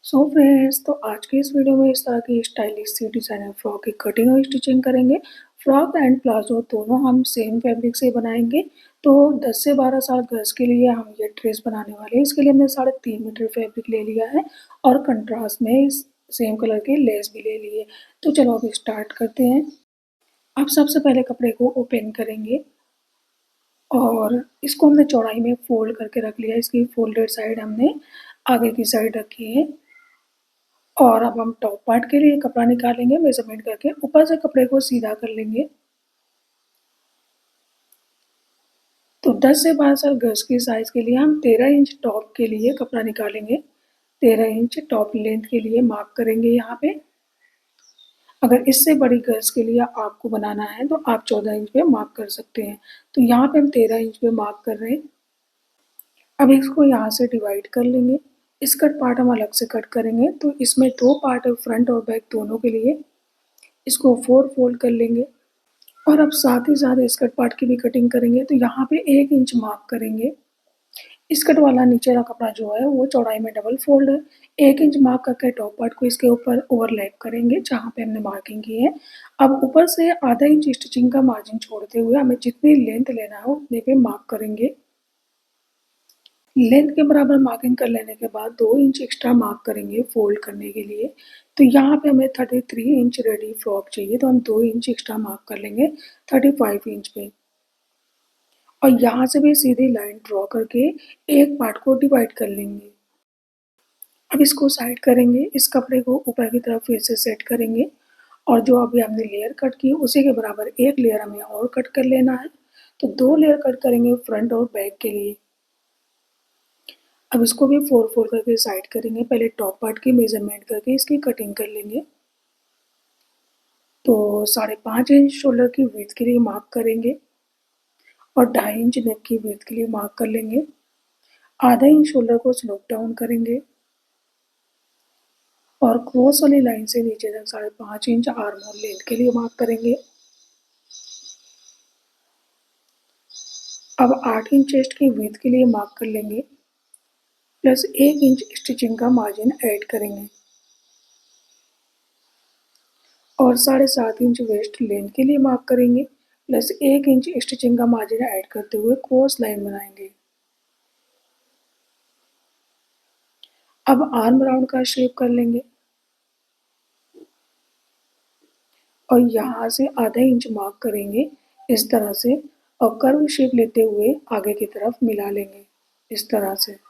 So friends, तो आज के इस वीडियो में इस तरह की स्टाइलिश सी डिज़ाइनर फ्रॉक की कटिंग और स्टिचिंग करेंगे। फ्रॉक एंड प्लाजो दोनों हम सेम फैब्रिक से बनाएंगे। तो 10 से 12 साल गर्ल्स के लिए हम ये ड्रेस बनाने वाले हैं। इसके लिए हमने 3.5 मीटर फैब्रिक ले लिया है और कंट्रास्ट में इस सेम कलर के लेस भी ले लिए। तो चलो अब स्टार्ट करते हैं। अब सबसे पहले कपड़े को ओपन करेंगे और इसको हमने चौड़ाई में फोल्ड करके रख लिया। इसकी फोल्डेड साइड हमने आगे की साइड रखी है। और अब हम टॉप पार्ट के लिए कपड़ा निकालेंगे मेजरमेंट करके, ऊपर से कपड़े को सीधा कर लेंगे। तो 10 से 12 साल गर्ल्स की साइज के लिए हम 13 इंच टॉप के लिए कपड़ा निकालेंगे। 13 इंच टॉप लेंथ के लिए मार्क करेंगे यहाँ पे। अगर इससे बड़ी गर्ल्स के लिए आपको बनाना है तो आप 14 इंच पे मार्क कर सकते हैं। तो यहाँ पे हम 13 इंच पे मार्क कर रहे हैं। अब इसको यहाँ से डिवाइड कर लेंगे। स्कर्ट पार्ट हम अलग से कट करेंगे, तो इसमें दो पार्ट है, फ्रंट और बैक दोनों के लिए। इसको 4 फोल्ड कर लेंगे और अब साथ ही साथ स्कर्ट पार्ट की भी कटिंग करेंगे। तो यहाँ पे 1 इंच मार्क करेंगे। स्कर्ट वाला नीचे का कपड़ा जो है वो चौड़ाई में डबल फोल्ड है। 1 इंच मार्क करके टॉप पार्ट को इसके ऊपर ओवरलैप करेंगे जहाँ पे हमने मार्किंग की है। अब ऊपर से आधा इंच स्टिचिंग का मार्जिन छोड़ते हुए हमें जितनी लेंथ लेना है उतने पे मार्क करेंगे। लेंथ के बराबर मार्किंग कर लेने के बाद 2 इंच एक्स्ट्रा मार्क करेंगे फोल्ड करने के लिए। तो यहाँ पे हमें 33 इंच रेडी फ्रॉक चाहिए, तो हम 2 इंच एक्स्ट्रा मार्क कर लेंगे 35 इंच पे। और यहाँ से भी सीधी लाइन ड्रॉ करके एक पार्ट को डिवाइड कर लेंगे। अब इसको साइड करेंगे। इस कपड़े को ऊपर की तरफ फिर से सेट करेंगे और जो अभी हमने लेयर कट की उसी के बराबर एक लेयर हमें और कट कर लेना है। तो 2 लेयर कट करेंगे फ्रंट और बैक के लिए। अब इसको भी 4 फोल्ड करके साइड करेंगे। पहले टॉप पार्ट की मेजरमेंट करके इसकी कटिंग कर लेंगे। तो 5.5 इंच शोल्डर की विड्थ के लिए मार्क करेंगे और 2.5 इंच नेक की विड्थ के लिए मार्क कर लेंगे। आधा इंच शोल्डर को स्लोप डाउन करेंगे और क्रॉस वाली लाइन से नीचे तक 5.5 इंच आर्म होल लेंथ के लिए मार्क करेंगे। अब 8 इंच चेस्ट की विड्थ के लिए मार्क कर लेंगे, प्लस 1 इंच स्टिचिंग का मार्जिन ऐड करेंगे और 7.5 इंच वेस्ट लेंथ के लिए मार्क करेंगे, प्लस 1 इंच स्टिचिंग का मार्जिन ऐड करते हुए क्रॉस लाइन बनाएंगे। अब आर्म राउंड का शेप कर लेंगे और यहाँ से आधा इंच मार्क करेंगे इस तरह से और कर्व शेप लेते हुए आगे की तरफ मिला लेंगे इस तरह से।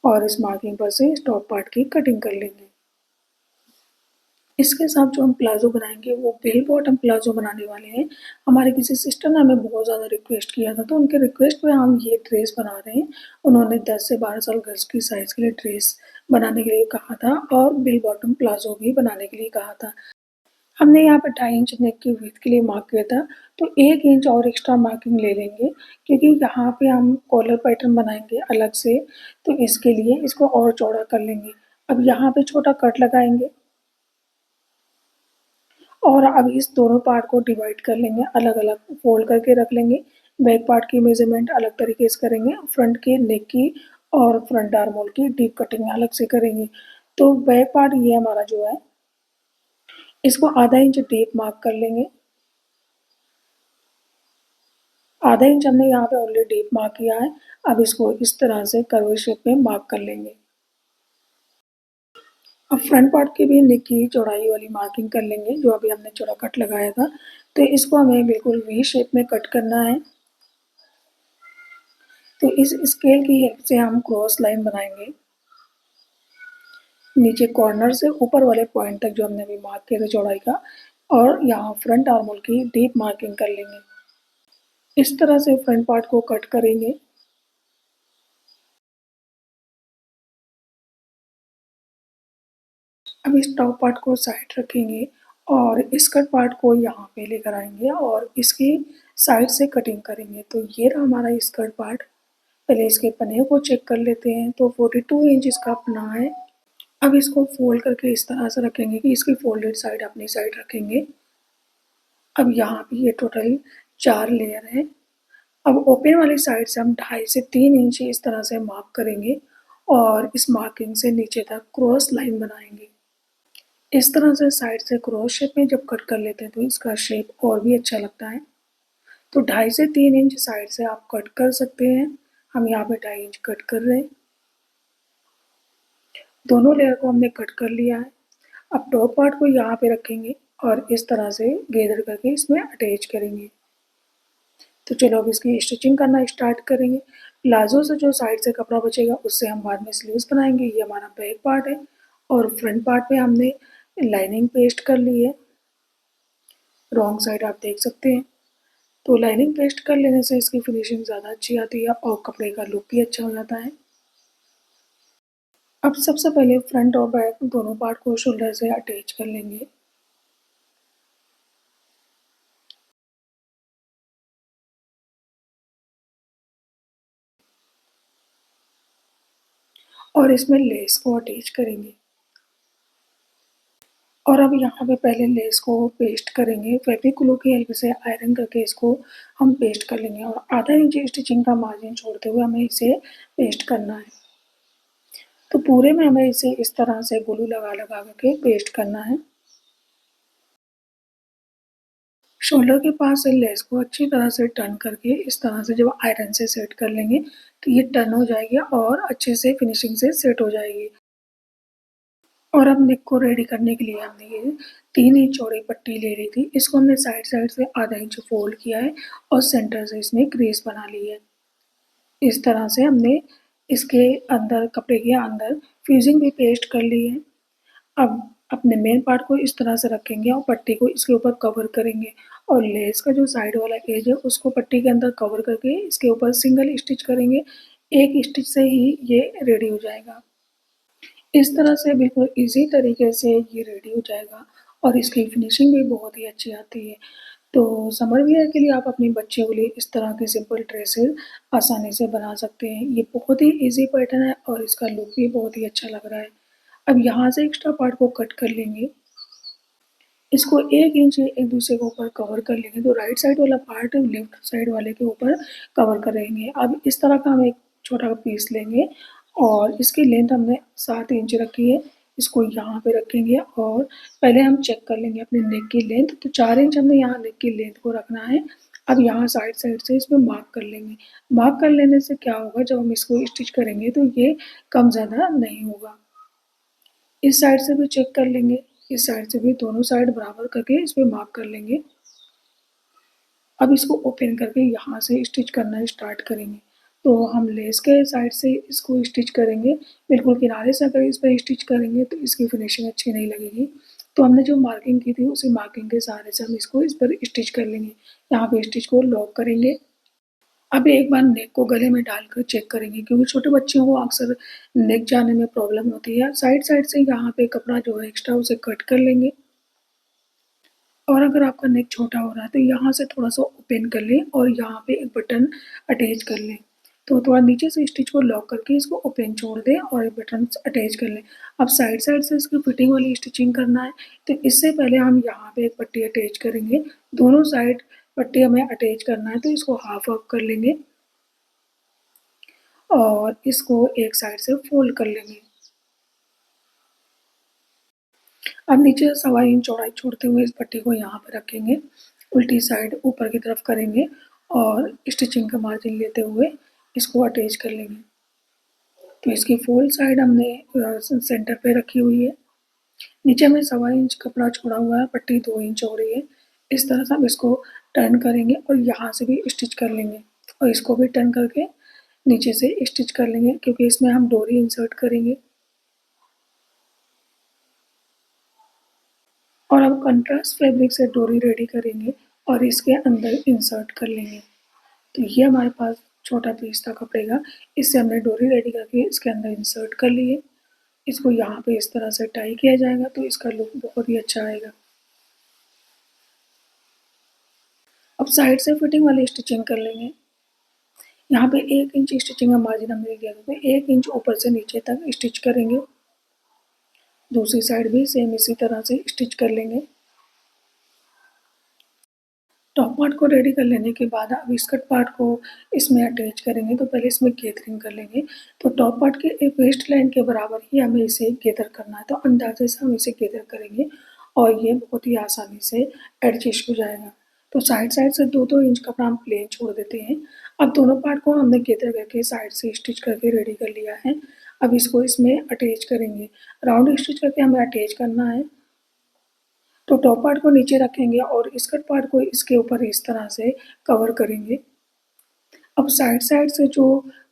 और इस मार्किंग पर से इस टॉप पार्ट की कटिंग कर लेंगे। इसके साथ जो हम प्लाजो बनाएंगे वो बेल बॉटम प्लाजो बनाने वाले हैं। हमारे किसी सिस्टर ने हमें बहुत ज़्यादा रिक्वेस्ट किया था, तो उनके रिक्वेस्ट पे हम ये ड्रेस बना रहे हैं। उन्होंने 10 से 12 साल गर्ल्स की साइज़ के लिए ड्रेस बनाने के लिए कहा था और बेल बॉटम प्लाजो भी बनाने के लिए कहा था। हमने यहाँ पे 2.5 इंच नेक की विड्थ के लिए मार्क किया था, तो 1 इंच और एक्स्ट्रा मार्किंग ले लेंगे क्योंकि यहाँ पे हम कॉलर पैटर्न बनाएंगे अलग से, तो इसके लिए इसको और चौड़ा कर लेंगे। अब यहाँ पे छोटा कट लगाएंगे और अब इस दोनों पार्ट को डिवाइड कर लेंगे, अलग अलग फोल्ड करके रख लेंगे। बैक पार्ट की मेजरमेंट अलग तरीके से करेंगे, फ्रंट की नेक की और फ्रंट आर्म होल की डीप कटिंग अलग से करेंगे। तो बैक पार्ट ये हमारा जो है इसको आधा इंच डीप मार्क कर लेंगे। आधा इंच हमने यहाँ पे ऑलरेडी डीप मार्क किया है। अब इसको इस तरह से कर्व शेप में मार्क कर लेंगे। अब फ्रंट पार्ट की भी नेक की चौड़ाई वाली मार्किंग कर लेंगे जो अभी हमने चौड़ा कट लगाया था। तो इसको हमें बिल्कुल वी शेप में कट करना है। तो इस स्केल की हेल्प से हम क्रॉस लाइन बनाएंगे नीचे कॉर्नर से ऊपर वाले पॉइंट तक जो हमने अभी मार्क किया था चौड़ाई का, और यहाँ फ्रंट आर्म होल की डीप मार्किंग कर लेंगे। इस तरह से फ्रंट पार्ट को कट करेंगे। अब इस टॉप पार्ट को साइड रखेंगे और स्कर्ट पार्ट को यहाँ पे लेकर आएंगे और इसकी साइड से कटिंग करेंगे। तो ये रहा हमारा स्कर्ट पार्ट। पहले इसके पन्ने को चेक कर लेते हैं। तो 42 इंच इसका पन्ना है। अब इसको फोल्ड करके इस तरह से रखेंगे कि इसकी फोल्डेड साइड अपनी साइड रखेंगे। अब यहाँ पे ये टोटल 4 लेयर है। अब ओपन वाली साइड से हम 2.5 से 3 इंच इस तरह से मार्क करेंगे और इस मार्किंग से नीचे तक क्रॉस लाइन बनाएंगे। इस तरह से साइड से क्रॉस शेप में जब कट कर लेते हैं तो इसका शेप और भी अच्छा लगता है। तो 2.5 से 3 इंच साइड से आप कट कर सकते हैं। हम यहाँ पे 2.5 इंच कट कर रहे हैं। दोनों लेयर को हमने कट कर लिया है। अब टॉप पार्ट को यहाँ पे रखेंगे और इस तरह से गैदर करके इसमें अटैच करेंगे। तो चलो अब इसकी स्टिचिंग करना स्टार्ट करेंगे। प्लाजो से जो साइड से कपड़ा बचेगा उससे हम बाद में स्लीव्स बनाएंगे। ये हमारा बैक पार्ट है और फ्रंट पार्ट पे हमने लाइनिंग पेस्ट कर ली है। रॉन्ग साइड आप देख सकते हैं। तो लाइनिंग पेस्ट कर लेने से इसकी फिनिशिंग ज़्यादा अच्छी आती है और कपड़े का लुक भी अच्छा हो जाता है। अब सबसे पहले फ्रंट और बैक दोनों पार्ट को शोल्डर से अटैच कर लेंगे। और इसमें लेस को अटैच करेंगे। और अब यहाँ पे पहले लेस को पेस्ट करेंगे। फेविक्विक की हेल्प से आयरन करके इसको हम पेस्ट कर लेंगे और आधा इंच स्टिचिंग का मार्जिन छोड़ते हुए हमें इसे पेस्ट करना है। तो पूरे में हमें इसे इस तरह से ग्लू लगा लगा करके पेस्ट करना है। शोल्डर के पास से लेस को अच्छी तरह से टर्न करके इस तरह से जब आयरन से सेट कर लेंगे तो ये टर्न हो जाएगी और अच्छे से फिनिशिंग से सेट हो जाएगी। और अब नेक को रेडी करने के लिए हमने ये 3 इंच चौड़ी पट्टी ले ली थी। इसको हमने साइड साइड से आधा इंच फोल्ड किया है और सेंटर से इसमें क्रीज बना ली है। इस तरह से हमने इसके अंदर कपड़े के अंदर फ्यूजिंग भी पेस्ट कर ली है। अब अपने मेन पार्ट को इस तरह से रखेंगे और पट्टी को इसके ऊपर कवर करेंगे और लेस का जो साइड वाला एज है उसको पट्टी के अंदर कवर करके इसके ऊपर सिंगल स्टिच करेंगे। एक स्टिच से ही ये रेडी हो जाएगा। इस तरह से बिल्कुल इजी तरीके से ये रेडी हो जाएगा और इसकी फिनिशिंग भी बहुत ही अच्छी आती है। तो समर वियर के लिए आप अपने बच्चे के लिए इस तरह की सिंपल ड्रेसेस आसानी से बना सकते हैं। ये बहुत ही इजी पैटर्न है और इसका लुक भी बहुत ही अच्छा लग रहा है। अब यहाँ से एक्स्ट्रा पार्ट को कट कर लेंगे। इसको 1 इंच एक दूसरे के ऊपर कवर कर लेंगे। तो राइट साइड वाला पार्ट लेफ्ट साइड वाले के ऊपर कवर करेंगे। अब इस तरह का हम एक छोटा पीस लेंगे और इसकी लेंथ हमने 7 इंच रखी है। इसको यहाँ पे रखेंगे और पहले हम चेक कर लेंगे अपने नेक की लेंथ। तो 4 इंच हमने यहाँ नेक की लेंथ को रखना है। अब यहाँ साइड साइड से इसमें मार्क कर लेंगे। मार्क कर लेने से क्या होगा, जब हम इसको स्टिच करेंगे तो ये कम ज़्यादा नहीं होगा। इस साइड से भी चेक कर लेंगे, इस साइड से भी, दोनों साइड बराबर करके इस पे मार्क कर लेंगे। अब इसको ओपन करके यहाँ से स्टिच करना स्टार्ट करेंगे। तो हम लेस के साइड से इसको स्टिच करेंगे। बिल्कुल किनारे से अगर इस पर स्टिच करेंगे तो इसकी फिनिशिंग अच्छी नहीं लगेगी। तो हमने जो मार्किंग की थी उसी मार्किंग के सहारे से हम इसको इस पर स्टिच कर लेंगे। यहाँ पे स्टिच को लॉक करेंगे। अब एक बार नेक को गले में डालकर चेक करेंगे, क्योंकि छोटे बच्चों को अक्सर नेक जाने में प्रॉब्लम होती है। साइड साइड से यहाँ पे कपड़ा जो है एक्स्ट्रा उसे कट कर लेंगे। और अगर आपका नेक छोटा हो रहा है तो यहाँ से थोड़ा सा ओपन कर लें और यहाँ पे एक बटन अटैच कर लें। तो थोड़ा नीचे से स्टिच को लॉक करके इसको ओपन छोड़ दें और एक बटन अटैच कर लें। अब साइड साइड से इसकी फिटिंग वाली स्टिचिंग करना है। तो इससे पहले हम यहाँ पे एक पट्टी अटैच करेंगे। दोनों साइड पट्टी हमें अटैच करना है, तो इसको हाफ हाफ कर लेंगे और इसको एक साइड से फोल्ड कर लेंगे। अब नीचे 1.25 इंच चौड़ाई छोड़ते हुए इस पट्टी को यहाँ पर रखेंगे। उल्टी साइड ऊपर की तरफ करेंगे और स्टिचिंग का मार्जिन लेते हुए इसको अटैच कर लेंगे। तो इसकी फोल्ड साइड हमने सेंटर पे रखी हुई है। नीचे में 1.25 इंच कपड़ा छोड़ा हुआ है, पट्टी 2 इंच हो रही है। इस तरह से हम इसको टर्न करेंगे और यहाँ से भी स्टिच कर लेंगे और इसको भी टर्न करके नीचे से स्टिच कर लेंगे, क्योंकि इसमें हम डोरी इंसर्ट करेंगे। और अब कंट्रास्ट फैब्रिक से डोरी रेडी करेंगे और इसके अंदर इंसर्ट कर लेंगे। तो ये हमारे पास छोटा पीस था कपड़े का, इससे हमने डोरी रेडी करके इसके अंदर इंसर्ट कर लिए। इसको यहाँ पे इस तरह से टाई किया जाएगा तो इसका लुक बहुत ही अच्छा आएगा। अब साइड से फिटिंग वाली स्टिचिंग कर लेंगे। यहाँ पे 1 इंच स्टिचिंग का मार्जिन हमने दिया था, तो 1 इंच ऊपर से नीचे तक स्टिच करेंगे। दूसरी साइड भी सेम इसी तरह से स्टिच कर लेंगे। टॉप पार्ट को रेडी कर लेने के बाद अब स्कर्ट पार्ट को इसमें अटैच करेंगे, तो पहले इसमें गैदरिंग कर लेंगे। तो टॉप पार्ट के वेस्ट लाइन के बराबर ही हमें इसे गैदर करना है, तो अंदाजे से हम इसे गैदर करेंगे और ये बहुत ही आसानी से एडजस्ट हो जाएगा। तो साइड साइड से 2-2 इंच कपड़ा हम प्लेन छोड़ देते हैं। अब दोनों पार्ट को हमने गैदर करके साइड से स्टिच करके रेडी कर लिया है। अब इसको इसमें अटैच करेंगे, राउंड स्टिच करके हमें अटैच करना है। तो टॉप पार्ट को नीचे रखेंगे और स्कर्ट पार्ट को इसके ऊपर इस तरह से कवर करेंगे। अब साइड साइड से जो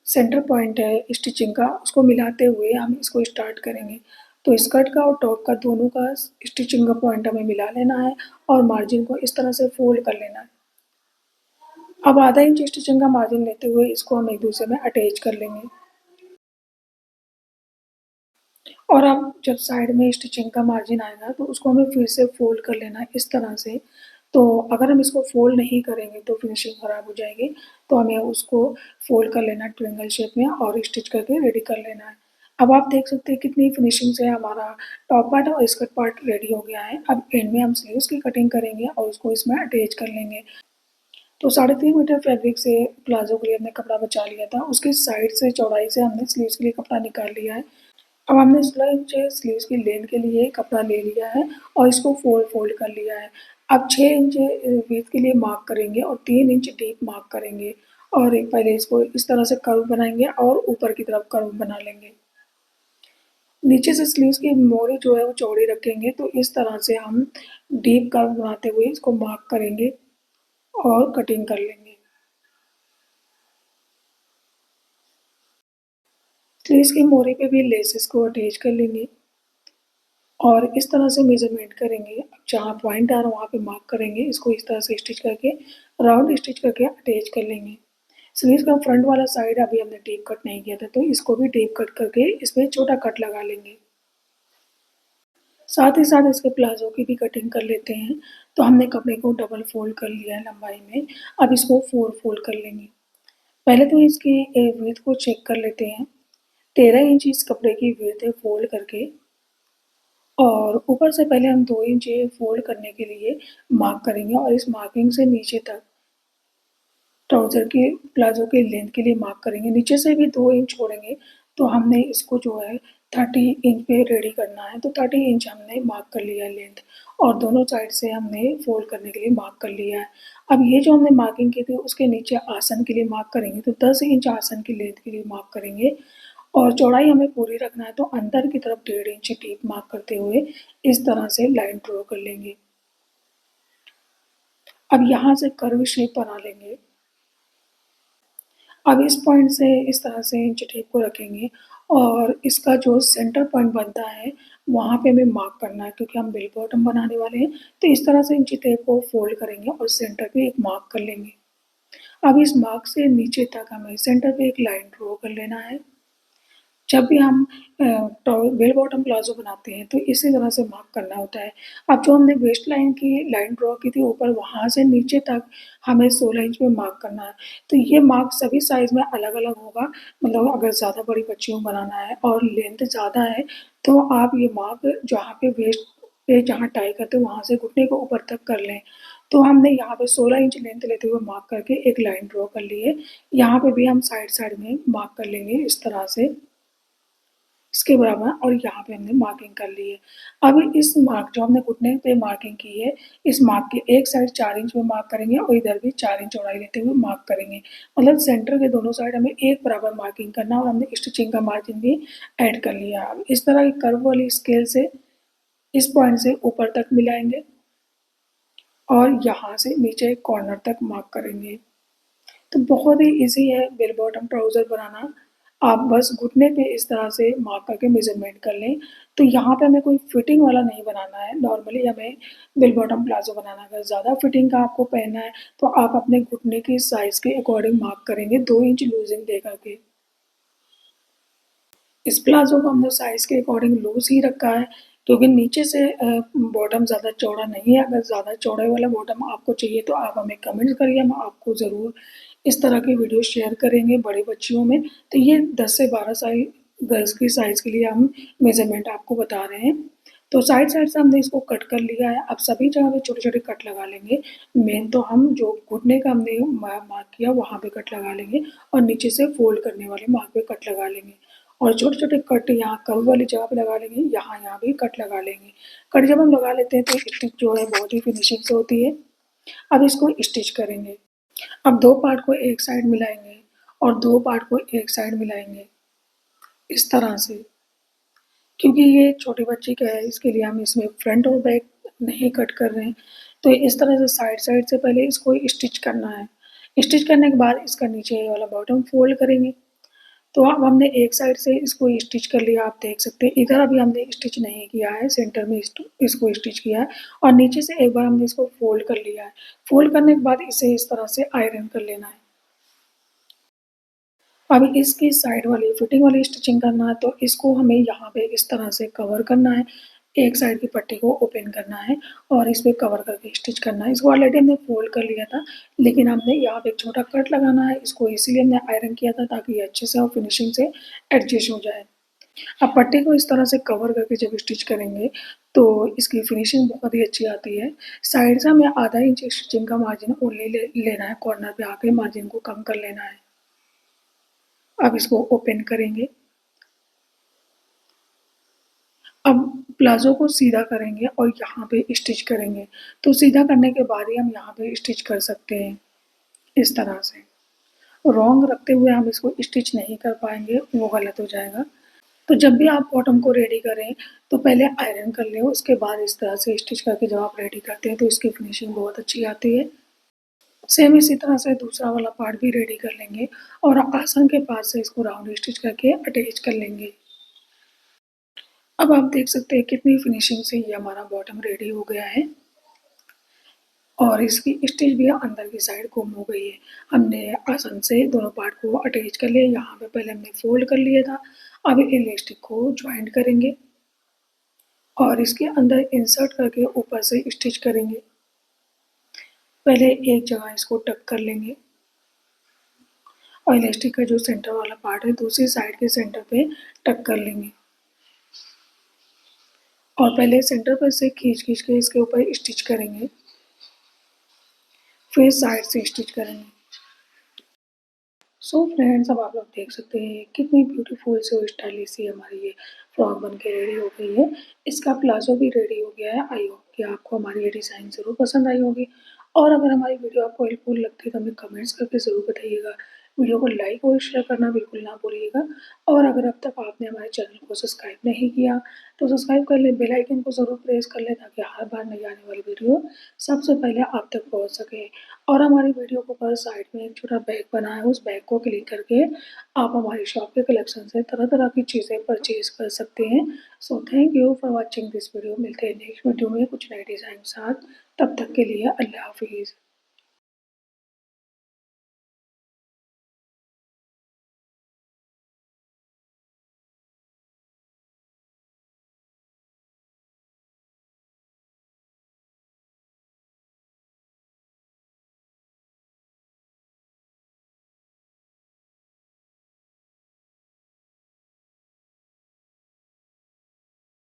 सेंटर पॉइंट है स्टिचिंग का, उसको मिलाते हुए हम इसको स्टार्ट करेंगे। तो स्कर्ट का और टॉप का दोनों का स्टिचिंग का पॉइंट हमें मिला लेना है और मार्जिन को इस तरह से फोल्ड कर लेना है। अब आधा इंच स्टिचिंग का मार्जिन लेते हुए इसको हम एक दूसरे में अटैच कर लेंगे। और अब जब साइड में स्टिचिंग का मार्जिन आएगा तो उसको हमें फिर से फोल्ड कर लेना है इस तरह से। तो अगर हम इसको फोल्ड नहीं करेंगे तो फिनिशिंग ख़राब हो जाएगी, तो हमें उसको फोल्ड कर लेना है ट्रायंगल शेप में और स्टिच करके रेडी कर लेना है। अब आप देख सकते हैं कितनी फिनिशिंग से हमारा टॉप पार्ट और स्कर्ट पार्ट रेडी हो गया है। अब एंड में हम स्लीव्स की कटिंग करेंगे और उसको इसमें अटैच कर लेंगे। तो 3.5 मीटर फैब्रिक से प्लाजो के लिए हमने कपड़ा बचा लिया था, उसकी साइड से चौड़ाई से हमने स्लीव्स के लिए कपड़ा निकाल लिया है। अब हमने 16 इंच स्लीव्स की लेंथ के लिए कपड़ा ले लिया है और इसको फोल्ड कर लिया है। अब 6 इंच विड्थ के लिए मार्क करेंगे और 3 इंच डीप मार्क करेंगे और एक पहले इसको इस तरह से कर्व बनाएंगे और ऊपर की तरफ कर्व बना लेंगे। नीचे से स्लीव्स की मोरी जो है वो चौड़ी रखेंगे, तो इस तरह से हम डीप कर्व बनाते हुए इसको मार्क करेंगे और कटिंग कर लेंगे। स्लीव्स की मोरी पे भी लेसेस को अटैच कर लेंगे और इस तरह से मेजरमेंट करेंगे। अब जहाँ पॉइंट आ रहा है वहाँ पे मार्क करेंगे, इसको इस तरह से स्टिच करके राउंड स्टिच करके अटैच कर लेंगे। स्लीव का फ्रंट वाला साइड अभी हमने डीप कट नहीं किया था, तो इसको भी डीप कट करके इसमें छोटा कट लगा लेंगे। साथ ही साथ इसके प्लाजो की भी कटिंग कर लेते हैं। तो हमने कपड़े को डबल फोल्ड कर लिया है लंबाई में, अब इसको 4 फोल्ड कर लेंगे। पहले तो इसकी विड्थ को चेक कर लेते हैं। 13 इंच इस कपड़े की विड्थ है फोल्ड करके, और ऊपर से पहले हम 2 इंच फोल्ड करने के लिए मार्क करेंगे और इस मार्किंग से नीचे तक ट्राउज़र के प्लाज़ो के लेंथ के लिए मार्क करेंगे। नीचे से भी 2 इंच छोड़ेंगे, तो हमने इसको जो है 30 इंच पे रेडी करना है। तो 30 इंच हमने मार्क कर लिया है लेंथ और दोनों साइड से हमने फोल्ड करने के लिए मार्क कर लिया है। अब ये जो हमने मार्किंग की थी उसके नीचे आसन के लिए मार्क करेंगे, तो 10 इंच आसन की लेंथ के लिए मार्क करेंगे और चौड़ाई हमें पूरी रखना है, तो अंदर की तरफ 1.5 इंच टीप मार्क करते हुए इस तरह से लाइन ड्रॉ कर लेंगे। अब यहाँ से कर्व शेप बना लेंगे। अब इस पॉइंट से इस तरह से इंच टेप को रखेंगे और इसका जो सेंटर पॉइंट बनता है वहाँ पे हमें मार्क करना है, क्योंकि हम बेल बॉटम बनाने वाले हैं। तो इस तरह से इंच टेप को फोल्ड करेंगे और सेंटर पे एक मार्क कर लेंगे। अब इस मार्क से नीचे तक हमें सेंटर पे एक लाइन ड्रॉ कर लेना है। जब भी हम बेल बॉटम प्लाजो बनाते हैं तो इसी तरह से मार्क करना होता है। अब जो हमने वेस्ट लाइन की लाइन ड्रॉ की थी ऊपर, वहाँ से नीचे तक हमें 16 इंच में मार्क करना है। तो ये मार्क सभी साइज़ में अलग-अलग होगा, मतलब अगर ज़्यादा बड़ी बच्चियों को बनाना है और लेंथ ज़्यादा है तो आप ये मार्क जहाँ पे वेस्ट पे जहाँ टाई करते हो वहाँ से घुटने को ऊपर तक कर लें। तो हमने यहाँ पे 16 इंच लेंथ लेते हुए मार्क करके एक लाइन ड्रॉ कर ली है। यहाँ पे भी हम साइड-साइड में मार्क कर लेंगे इस तरह से। इसके बराबर, और यहाँ पे हमने मार्किंग कर ली है। अब इस मार्क जो हमने घुटने पे मार्किंग की है, इस मार्क की एक साइड 4 इंच में मार्क करेंगे और इधर भी 4 इंच चौड़ाई लेते हुए मार्क करेंगे। मतलब सेंटर के दोनों साइड हमें एक बराबर मार्किंग करना है और हमने स्टिचिंग का मार्जिन भी ऐड कर लिया। अब इस तरह की कर्व वाली स्केल से इस पॉइंट से ऊपर तक मिलाएँगे और यहाँ से नीचे कॉर्नर तक मार्क करेंगे। तो बहुत ही ईज़ी है बेल बॉटम ट्राउज़र बनाना। आप बस घुटने पे इस तरह से मार्क करके मेज़रमेंट कर लें। तो यहाँ पे हमें कोई फिटिंग वाला नहीं बनाना है, नॉर्मली हमें बेल बॉटम प्लाज़ो बनाना है। अगर ज़्यादा फिटिंग का आपको पहनना है तो आप अपने घुटने की साइज़ के अकॉर्डिंग मार्क करेंगे 2 इंच लूज़िंग दे कर के। इस प्लाज़ो को हमने साइज़ के अकॉर्डिंग लूज़ ही रखा है, क्योंकि नीचे से बॉटम ज़्यादा चौड़ा नहीं है। अगर ज़्यादा चौड़े वाला बॉटम आपको चाहिए तो आप हमें कमेंट करिए, हम आपको ज़रूर इस तरह की वीडियो शेयर करेंगे बड़ी बच्चियों में। तो ये 10 से 12 साल गर्ल्स की साइज़ के लिए हम मेज़रमेंट आपको बता रहे हैं। तो साइड-साइड से हमने इसको कट कर लिया है, अब सभी जगह पे छोटे-छोटे कट लगा लेंगे। मेन तो हम जो घुटने का हमने मार्क किया वहाँ पे कट लगा लेंगे और नीचे से फ़ोल्ड करने वाले मार्क पे कट लगा लेंगे और छोटे-छोटे कट यहाँ कर्व वाली जगह पे लगा लेंगे, यहाँ भी कट लगा लेंगे। कट जब हम लगा लेते हैं तो स्टिच जो है बहुत ही फिनिशिंग से होती है। अब इसको स्टिच करेंगे। अब 2 पार्ट को एक साइड मिलाएँगे और 2 पार्ट को एक साइड मिलाएँगे, इस तरह से। क्योंकि ये छोटे बच्चे का है, इसके लिए हम इसमें फ्रंट और बैक नहीं कट कर रहे हैं। तो इस तरह से साइड-साइड से पहले इसको स्टिच करना है। स्टिच करने के बाद इसका नीचे ये वाला बॉटम फ़ोल्ड करेंगे। तो अब हमने एक साइड से इसको स्टिच कर लिया, आप देख सकते हैं। इधर अभी हमने स्टिच नहीं किया है, सेंटर में इसको स्टिच किया है और नीचे से एक बार हमने इसको फ़ोल्ड कर लिया है। फ़ोल्ड करने के बाद इसे इस तरह से आयरन कर लेना है। अब इसकी साइड वाली फिटिंग वाली स्टिचिंग करना है तो इसको हमें यहाँ पे इस तरह से कवर करना है। एक साइड की पट्टी को ओपन करना है और इस पे कवर करके स्टिच करना है। इसको ऑलरेडी हमने फ़ोल्ड कर लिया था, लेकिन हमने यहाँ पे एक छोटा कट लगाना है। इसको इसीलिए हमने आयरन किया था ताकि ये अच्छे से और फिनिशिंग से एडजस्ट हो जाए। अब पट्टी को इस तरह से कवर करके जब स्टिच करेंगे तो इसकी फिनिशिंग बहुत ही अच्छी आती है। साइड से हमें आधा इंच स्टिचिंग का मार्जिन ओनली लेना है, कॉर्नर पे आके मार्जिन को कम कर लेना है। अब इसको ओपन करेंगे। अब प्लाज़ो को सीधा करेंगे और यहाँ पे स्टिच करेंगे। तो सीधा करने के बाद ही हम यहाँ पे स्टिच कर सकते हैं, इस तरह से। रॉन्ग रखते हुए हम इसको स्टिच नहीं कर पाएँगे, वो गलत हो जाएगा। तो जब भी आप बॉटम को रेडी करें, तो पहले आयरन कर लें, उसके बाद इस तरह से स्टिच करके जब आप रेडी करते हैं, तो इसकी फिनिशिंग बहुत अच्छी आती है। सेम इसी तरह से दूसरा वाला पार्ट भी रेडी कर लेंगे और आसन के पास से इसको राउंड स्टिच करके अटैच कर लेंगे। अब आप देख सकते हैं कितनी फिनिशिंग से ये हमारा बॉटम रेडी हो गया है और इसकी स्टिच भी अंदर की साइड गुम हो गई है। हमने आसन से दोनों पार्ट को अटैच कर लिया, यहाँ पे पहले हमने फ़ोल्ड कर लिया था, अब इलास्टिक को जॉइंट करेंगे और इसके अंदर इंसर्ट करके ऊपर से स्टिच करेंगे। पहले एक जगह इसको टक कर लेंगे और इलास्टिक का जो सेंटर वाला पार्ट है दूसरी साइड के सेंटर पे टक कर लेंगे और पहले सेंटर पर से खींच-खींच के इसके ऊपर स्टिच करेंगे, फिर साइड से स्टिच करेंगे। सो फ्रेंड्स, अब आप लोग देख सकते हैं कितनी ब्यूटीफुल सी और स्टाइलिश सी हमारी ये फ्रॉक बन के रेडी हो गई है। इसका प्लाज़ो भी रेडी हो गया है। आई होप कि आपको हमारी ये डिज़ाइन ज़रूर पसंद आई होगी और अगर हमारी वीडियो आपको हेल्पफुल लगती है तो हमें कमेंट्स करके ज़रूर बताइएगा। वीडियो को लाइक और शेयर करना बिल्कुल ना भूलिएगा और अगर अब तक आपने हमारे चैनल को सब्सक्राइब नहीं किया तो सब्सक्राइब कर लें, बेल आइकन को ज़रूर प्रेस कर लें ताकि हर बार नई आने वाली वीडियो सबसे पहले आप तक पहुँच सके। और हमारी वीडियो के ऊपर साइड में एक छोटा बैग बना है, उस बैग को क्लिक करके आप हमारी शॉप के कलेक्शन से तरह-तरह की चीज़ें परचेज़ कर सकते हैं। So thank you for watching this video. मिलते हैं नेक्स्ट वीडियो में कुछ नए डिज़ाइन के साथ। तब तक के लिए अल्लाह हाफ़िज़।